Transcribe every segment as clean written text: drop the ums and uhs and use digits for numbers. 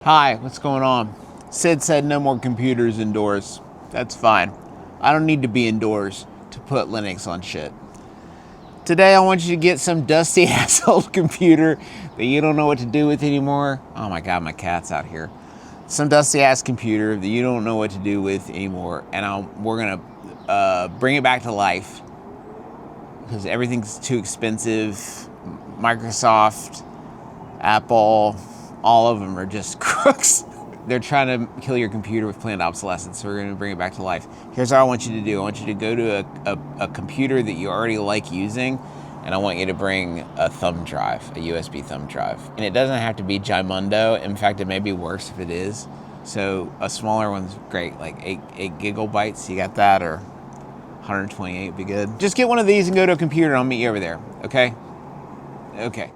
Hi, what's going on? Sid said no more computers indoors. That's fine. I don't need to be indoors to put Linux on shit. Today I want you to get some dusty ass old computer that you don't know what to do with anymore. Oh my god, my cat's out here. Some dusty ass computer that you don't know what to do with anymore, and we're gonna bring it back to life because everything's too expensive. Microsoft, Apple, all of them are just crooks. They're trying to kill your computer with planned obsolescence, so we're going to bring it back to life. Here's what I want you to do. I want you to go to a computer that you already like using, and I want you to bring a thumb drive, a USB thumb drive. And it doesn't have to be Gimundo. In fact, it may be worse if it is. So a smaller one's great, like 8 gigabytes. You got that, or 128 would be good. Just get one of these and go to a computer, and I'll meet you over there, okay? Okay.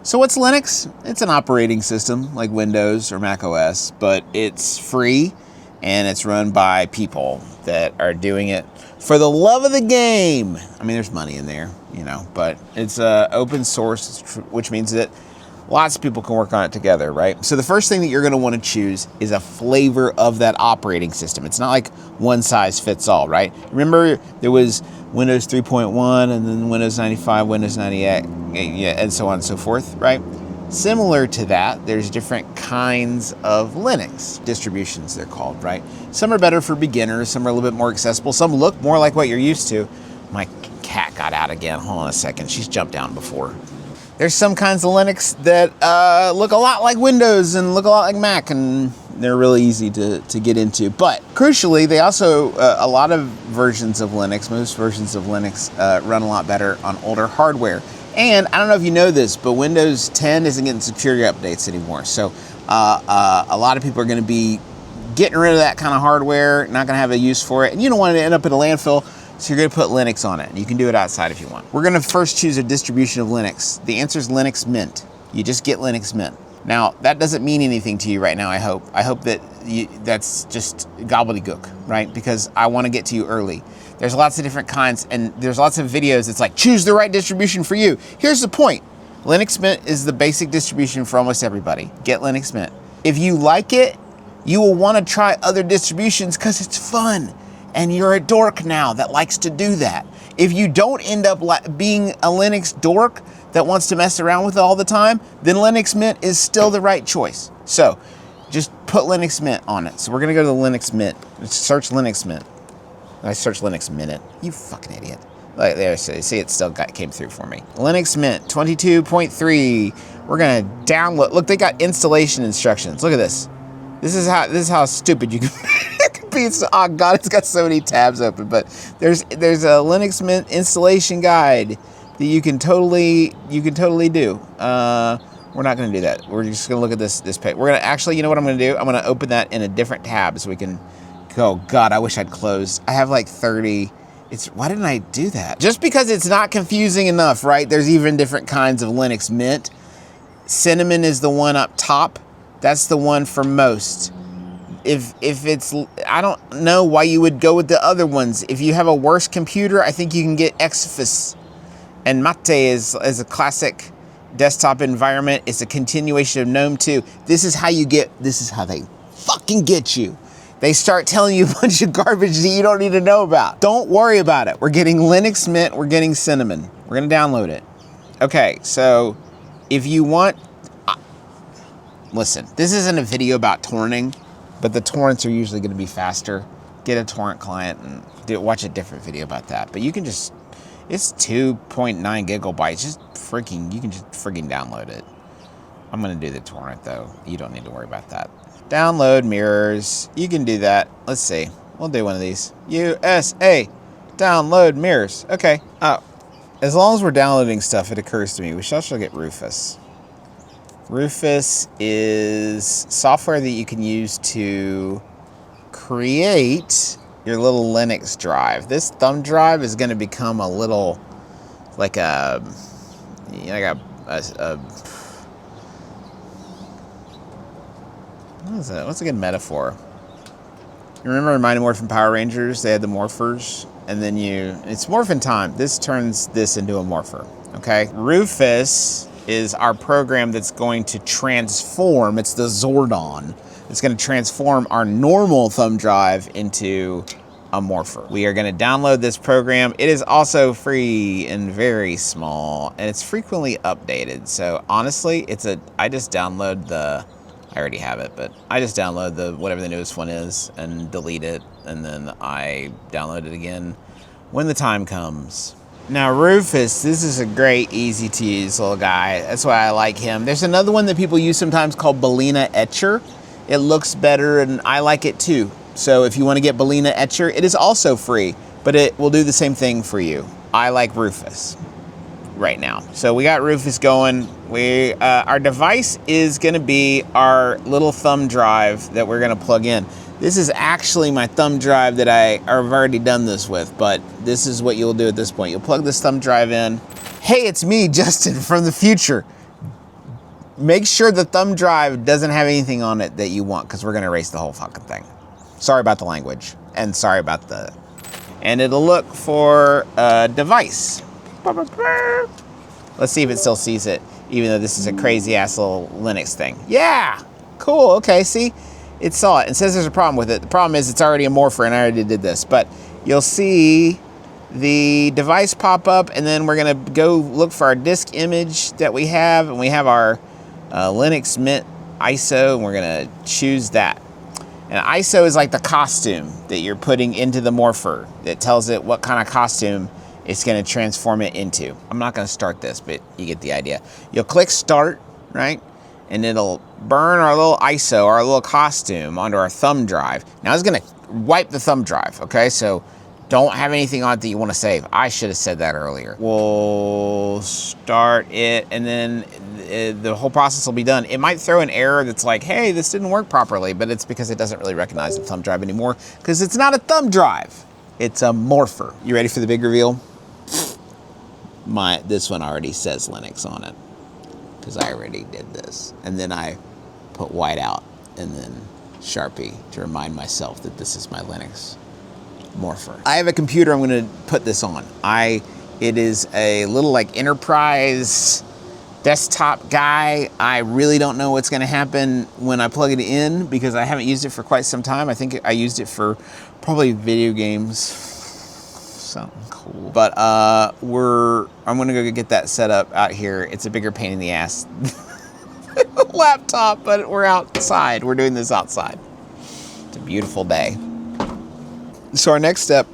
So what's Linux? It's an operating system like Windows or Mac OS, but it's free and it's run by people that are doing it for the love of the game. I mean, there's money in there, you know, but it's open source, which means that lots of people can work on it together, right? So the first thing that you're going to want to choose is a flavor of that operating system. It's not like one size fits all, right? Remember, there was Windows 3.1 and then Windows 95, Windows 98, and so on and so forth, right? Similar to that, there's different kinds of Linux distributions, they're called, right? Some are better for beginners, some are a little bit more accessible, some look more like what you're used to. My cat got out again. Hold on a second. She's jumped down before. There's some kinds of Linux that look a lot like Windows and look a lot like Mac, and they're really easy to get into. But crucially, they also, a lot of versions of Linux, most versions of Linux run a lot better on older hardware. And I don't know if you know this, but Windows 10 isn't getting security updates anymore. So a lot of people are going to be getting rid of that kind of hardware, not going to have a use for it. And you don't want it to end up in a landfill. So you're going to put Linux on it. You can do it outside if you want. We're going to first choose a distribution of Linux. The answer is Linux Mint. You just get Linux Mint. Now, that doesn't mean anything to you right now, I hope. I hope that that's just gobbledygook, right? Because I want to get to you early. There's lots of different kinds, and there's lots of videos that's like, choose the right distribution for you. Here's the point. Linux Mint is the basic distribution for almost everybody. Get Linux Mint. If you like it, you will want to try other distributions because it's fun. And you're a dork now that likes to do that. If you don't end up being a Linux dork that wants to mess around with it all the time, then Linux Mint is still the right choice. So just put Linux Mint on it. So we're going to go to the Linux Mint. Search Linux Mint. I searched Linux Mint. You fucking idiot. Like there, see, it still came through for me. Linux Mint 22.3. We're going to download. Look, they got installation instructions. Look at this. This is how stupid you can be. Oh god, it's got so many tabs open. But there's a Linux Mint installation guide that you can totally do. We're not going to do that. We're just going to look at this page. We're going to actually, you know what I'm going to do? I'm going to open that in a different tab so we can. Oh god, I wish I'd closed. I have like 30. Why didn't I do that? Just because it's not confusing enough, right? There's even different kinds of Linux Mint. Cinnamon is the one up top. That's the one for most. If it's, I don't know why you would go with the other ones. If you have a worse computer, I think you can get Xfce. And Mate is a classic desktop environment. It's a continuation of GNOME 2. This is how they fucking get you. They start telling you a bunch of garbage that you don't need to know about. Don't worry about it. We're getting Linux Mint. We're getting Cinnamon. We're going to download it. Okay, so if you want... Listen, this isn't a video about torrenting, but the torrents are usually going to be faster. Get a torrent client and watch a different video about that. But you can just, it's 2.9 gigabytes. You can just freaking download it. I'm going to do the torrent though. You don't need to worry about that. Download mirrors. You can do that. Let's see. We'll do one of these. USA. Download mirrors. Okay. Oh, as long as we're downloading stuff, it occurs to me we should also get Rufus. Rufus is software that you can use to create your little Linux drive. This thumb drive is going to become a little, like a What is that? What's a good metaphor? You remember Mighty Morphin Power Rangers? They had the morphers, and then it's morphin time. This turns this into a morpher, okay? Rufus is our program that's going to transform. It's the Zordon. It's going to transform our normal thumb drive into a morpher. We are going to download this program. It is also free and very small, and it's frequently updated. So honestly, I just download I already have it, but I just download whatever the newest one is and delete it, and then I download it again when the time comes. Now Rufus, this is a great, easy to use little guy. That's why I like him. There's another one that people use sometimes called Bellina Etcher. It looks better, and I like it too. So if you want to get Bellina Etcher, it is also free, but it will do the same thing for you. I like Rufus right now. So we got Rufus going. Our device is going to be our little thumb drive that we're going to plug in. This is actually my thumb drive that I've already done this with, but this is what you'll do at this point. You'll plug this thumb drive in. Hey, it's me, Justin, from the future. Make sure the thumb drive doesn't have anything on it that you want, because we're going to erase the whole fucking thing. Sorry about the language, and sorry about and it'll look for a device. Let's see if it still sees it, even though this is a crazy ass little Linux thing. Yeah, cool, okay, see? It saw it and says there's a problem with it. The problem is it's already a morpher, and I already did this, but you'll see the device pop up, and then we're gonna go look for our disk image that we have, and we have our Linux Mint ISO, and we're gonna choose that. And ISO is like the costume that you're putting into the morpher that tells it what kind of costume it's gonna transform it into. I'm not gonna start this, but you get the idea. You'll click start, right? And it'll burn our little ISO, our little costume, onto our thumb drive. Now it's gonna wipe the thumb drive, okay? So don't have anything on it that you wanna save. I should have said that earlier. We'll start it, and then the whole process will be done. It might throw an error that's like, hey, this didn't work properly, but it's because it doesn't really recognize the thumb drive anymore, because it's not a thumb drive, it's a morpher. You ready for the big reveal? This one already says Linux on it, because I already did this. And then I put white out and then Sharpie to remind myself that this is my Linux morpher. I have a computer I'm gonna put this on. It is a little like enterprise desktop guy. I really don't know what's gonna happen when I plug it in, because I haven't used it for quite some time. I think I used it for probably video games, something cool. But I'm gonna go get that set up out here. It's a bigger pain in the ass laptop, but we're outside. We're doing this outside. It's a beautiful day. So our next step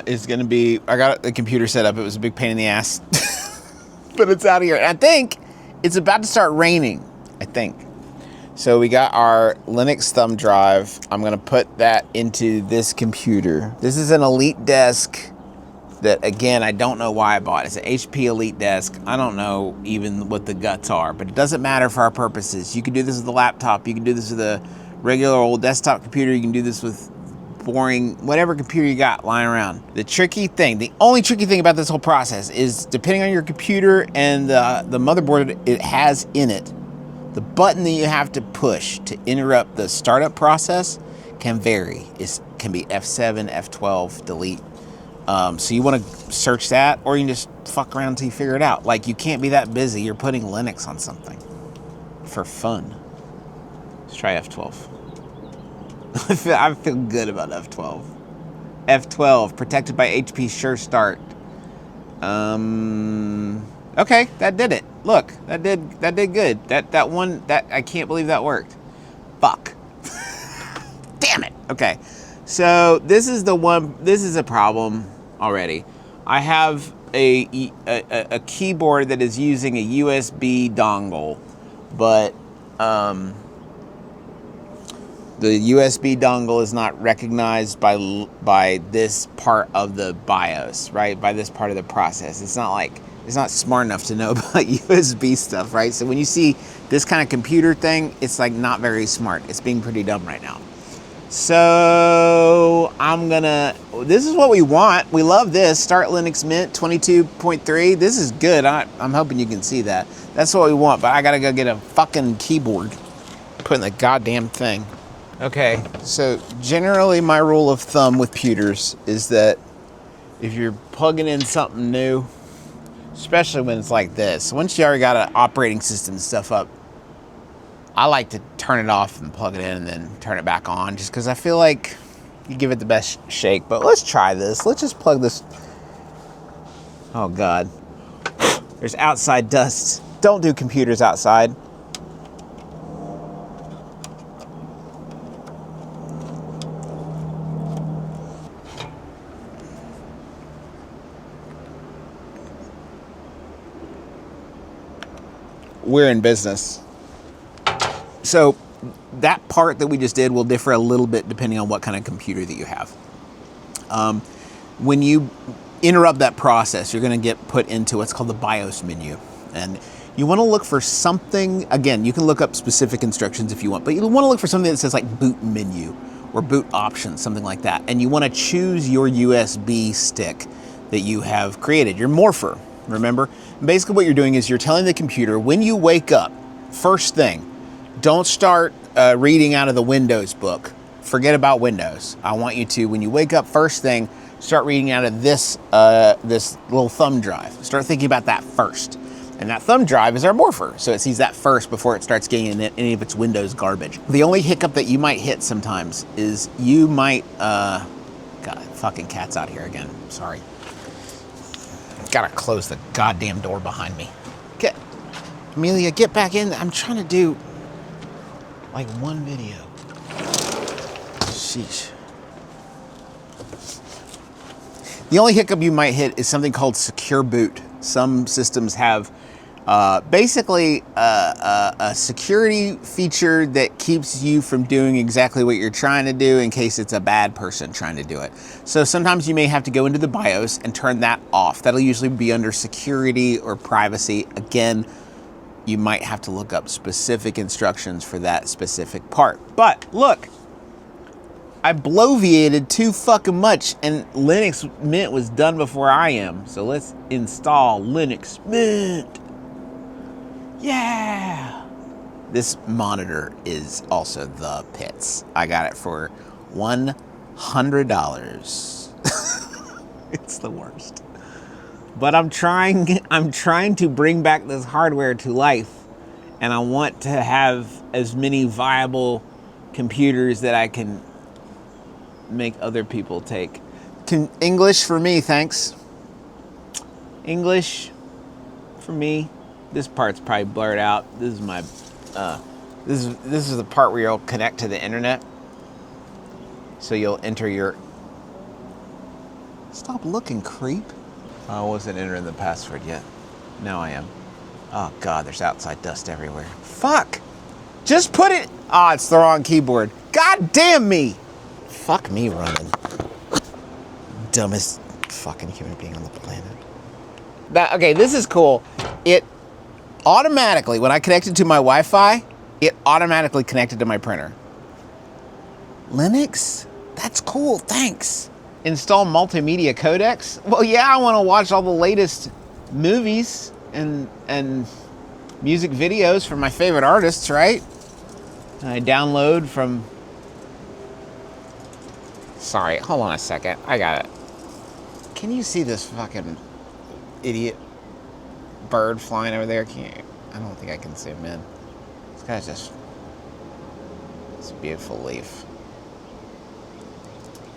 is gonna be, I got the computer set up. It was a big pain in the ass, but it's out of here. And I think it's about to start raining, I think. So we got our Linux thumb drive. I'm gonna put that into this computer. This is an Elite desk that, again, I don't know why I bought. It's an HP Elite desk. I don't know even what the guts are, but it doesn't matter for our purposes. You can do this with a laptop. You can do this with a regular old desktop computer. You can do this with boring, whatever computer you got lying around. The only tricky thing about this whole process is, depending on your computer and the motherboard it has in it, the button that you have to push to interrupt the startup process can vary. It can be F7, F12, delete. So you want to search that, or you can just fuck around until you figure it out. Like, you can't be that busy. You're putting Linux on something for fun. Let's try F12. I feel good about F12. F12, protected by HP Sure Start. Okay, that did it. Look, that did good. That one, I can't believe that worked. Fuck. Damn it. Okay. So this is a problem already. I have a keyboard that is using a USB dongle, but the USB dongle is not recognized by this part of the BIOS, right? By this part of the process. It's not smart enough to know about USB stuff, right? So when you see this kind of computer thing, it's like not very smart. It's being pretty dumb right now. So this is what we want. We love this. Start Linux Mint 22.3. This is good. I'm hoping you can see that. That's what we want, but I gotta go get a fucking keyboard. put in the goddamn thing. Okay, so generally my rule of thumb with computers is that if you're plugging in something new, especially when it's like this, once you already got an operating system stuff up, I like to turn it off and plug it in and then turn it back on, just because I feel like you give it the best shake. But let's try this. Let's just plug this. Oh God, there's outside dust. Don't do computers outside. We're in business. So that part that we just did will differ a little bit depending on what kind of computer that you have. When you interrupt that process, you're going to get put into what's called the BIOS menu. And you want to look for something, again, you can look up specific instructions if you want, but you want to look for something that says like boot menu or boot options, something like that. And you want to choose your USB stick that you have created, your morpher, remember? Basically what you're doing is you're telling the computer, when you wake up, first thing, don't start reading out of the Windows book. Forget about Windows. I want you to, when you wake up, first thing, start reading out of this this little thumb drive. Start thinking about that first. And that thumb drive is our morpher, so it sees that first before it starts getting any of its Windows garbage. The only hiccup that you might hit sometimes is you might, God, fucking cat's out here again, sorry. Gotta close the goddamn door behind me. Get, Amelia, get back in. I'm trying to do like one video. Sheesh. The only hiccup you might hit is something called secure boot. Some systems have basically a security feature that keeps you from doing exactly what you're trying to do in case it's a bad person trying to do it. So sometimes you may have to go into the BIOS and turn that off. That'll usually be under security or privacy. Again, you might have to look up specific instructions for that specific part. But look, I bloviated too fucking much and Linux Mint was done before I am. So let's install Linux Mint. Yeah. This monitor is also the pits. I got it for $100. It's the worst. But I'm trying to bring back this hardware to life, and I want to have as many viable computers that I can make other people take. English for me, thanks. English for me. This part's probably blurred out. This is my this is the part where you'll connect to the internet. So you'll enter your, stop looking, creep. I wasn't entering the password yet. Now I am. Oh God, there's outside dust everywhere. Fuck! Just put it, ah, it's the wrong keyboard. God damn me! Fuck me running. Dumbest fucking human being on the planet. Okay, this is cool. It automatically, when I connected to my Wi-Fi, it automatically connected to my printer. Linux? That's cool, thanks. Install multimedia codecs? Well, yeah, I want to watch all the latest movies and music videos from my favorite artists, right? And I download from... Sorry, hold on a second. I got it. Can you see this fucking idiot bird flying over there? I don't think I can zoom in. This guy's just... It's a beautiful leaf.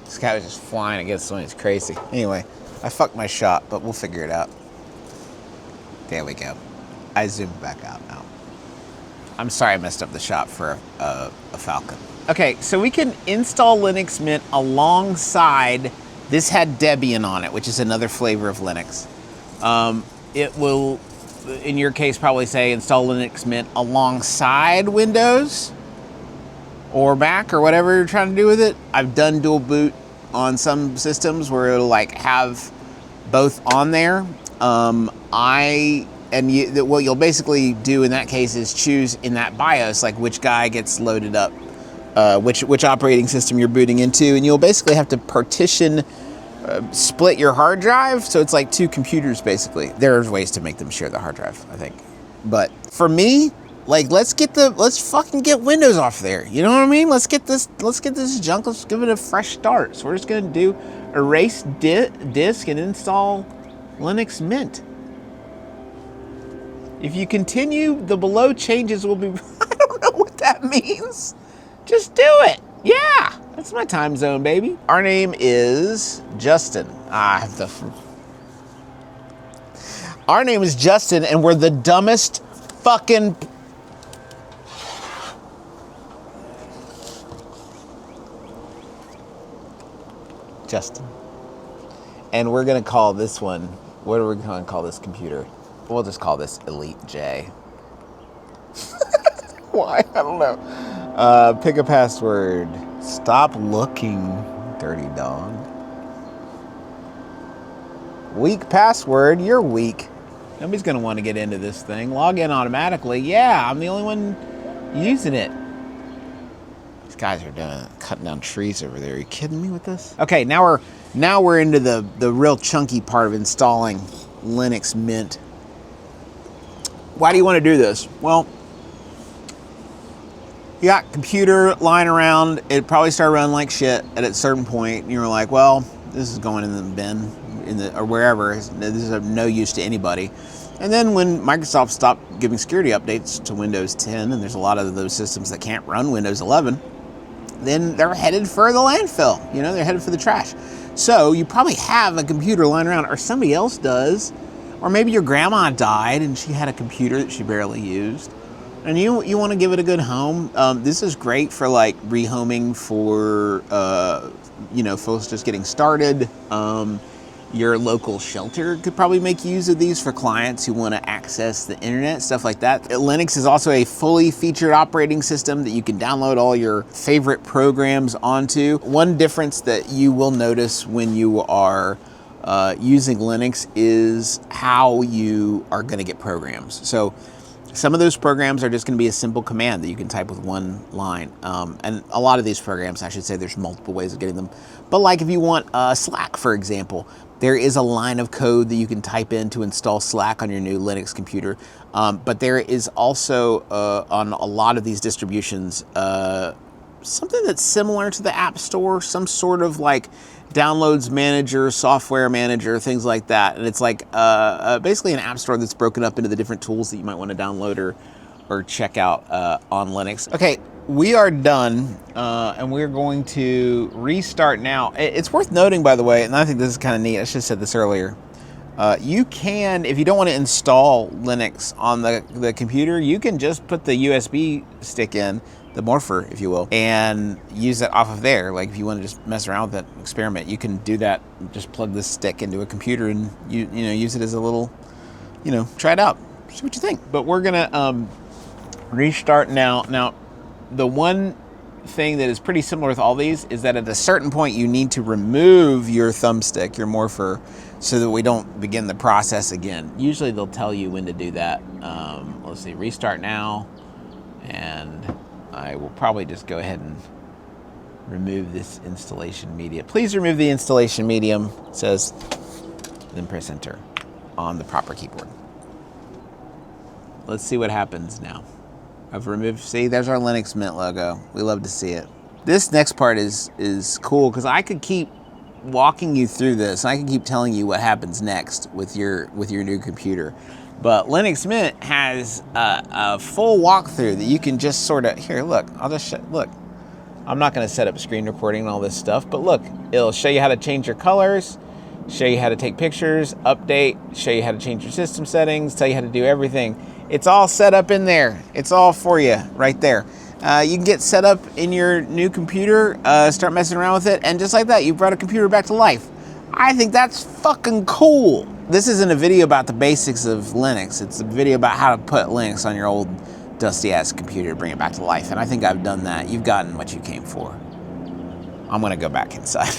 This guy was just flying against something. It's crazy. Anyway, I fucked my shot, but we'll figure it out. There we go. I zoomed back out now. I'm sorry I messed up the shot for a falcon. Okay, so we can install Linux Mint alongside, this had Debian on it, which is another flavor of Linux. It will, in your case, probably say install Linux Mint alongside Windows or Mac or whatever you're trying to do with it. I've done dual boot on some systems where it'll like have both on there. What you'll basically do in that case is choose in that BIOS like which guy gets loaded up, which operating system you're booting into, and you'll basically have to partition, split your hard drive, so it's like two computers basically. There's ways to make them share the hard drive, I think. But for me, Like, let's fucking get Windows off there. You know what I mean? Let's get this junk. Let's give it a fresh start. So we're just gonna do erase disk and install Linux Mint. If you continue, the below changes will be. I don't know what that means. Just do it. Yeah, that's my time zone, baby. Our name is Justin. Our name is Justin, and we're the dumbest fucking. Justin. And we're gonna call this one, what are we gonna call this computer? We'll just call this Elite J. Why? I don't know. Pick a password. Stop looking, dirty dog. Weak password, you're weak. Nobody's gonna want to get into this thing. Log in automatically. Yeah, I'm the only one using it. These guys are cutting down trees over there. Are you kidding me with this? Okay, now we're into the real chunky part of installing Linux Mint. Why do you want to do this? Well, you got computer lying around. It probably started running like shit at a certain point. And you were like, well, this is going in the bin, or wherever. This is of no use to anybody. And then when Microsoft stopped giving security updates to Windows 10, and there's a lot of those systems that can't run Windows 11, then they're headed for the landfill. You know, they're headed for the trash. So you probably have a computer lying around, or somebody else does, or maybe your grandma died and she had a computer that she barely used, and you want to give it a good home. This is great for like rehoming for folks just getting started. Your local shelter could probably make use of these for clients who want to access the internet, stuff like that. Linux is also a fully featured operating system that you can download all your favorite programs onto. One difference that you will notice when you are using Linux is how you are going to get programs. So some of those programs are just going to be a simple command that you can type with one line. And a lot of these programs, I should say, there's multiple ways of getting them. But like if you want Slack, for example, there is a line of code that you can type in to install Slack on your new Linux computer. But there is also, on a lot of these distributions, something that's similar to the App Store, some sort of like downloads manager, software manager, things like that. And it's like basically an app store that's broken up into the different tools that you might want to download or check out on Linux. Okay, we are done, and we're going to restart now. It's worth noting, by the way, and I think this is kind of neat, I should have said this earlier. You can, if you don't want to install Linux on the computer, you can just put the USB stick in, the morpher, if you will, and use it off of there. Like if you want to just mess around with that experiment, you can do that. Just plug this stick into a computer and use it as a little, try it out, see what you think. But we're gonna restart now. Now, the one thing that is pretty similar with all these is that at a certain point you need to remove your thumbstick, your morpher, so that we don't begin the process again. Usually they'll tell you when to do that. Let's see, restart now, and I will probably just go ahead and remove this installation media. Please remove the installation medium, it says, then press enter on the proper keyboard. Let's see what happens now. I've removed, see, there's our Linux Mint logo. We love to see it. This next part is cool because I could keep walking you through this. I can keep telling you what happens next with your new computer. But Linux Mint has a full walkthrough that you can just sort of, here, look, I'll just look. I'm not going to set up screen recording and all this stuff, but look, it'll show you how to change your colors, show you how to take pictures, update, show you how to change your system settings, tell you how to do everything. It's all set up in there. It's all for you right there. You can get set up in your new computer, start messing around with it, and just like that, you brought a computer back to life. I think that's fucking cool. This isn't a video about the basics of Linux. It's a video about how to put Linux on your old dusty-ass computer to bring it back to life, and I think I've done that. You've gotten what you came for. I'm gonna go back inside.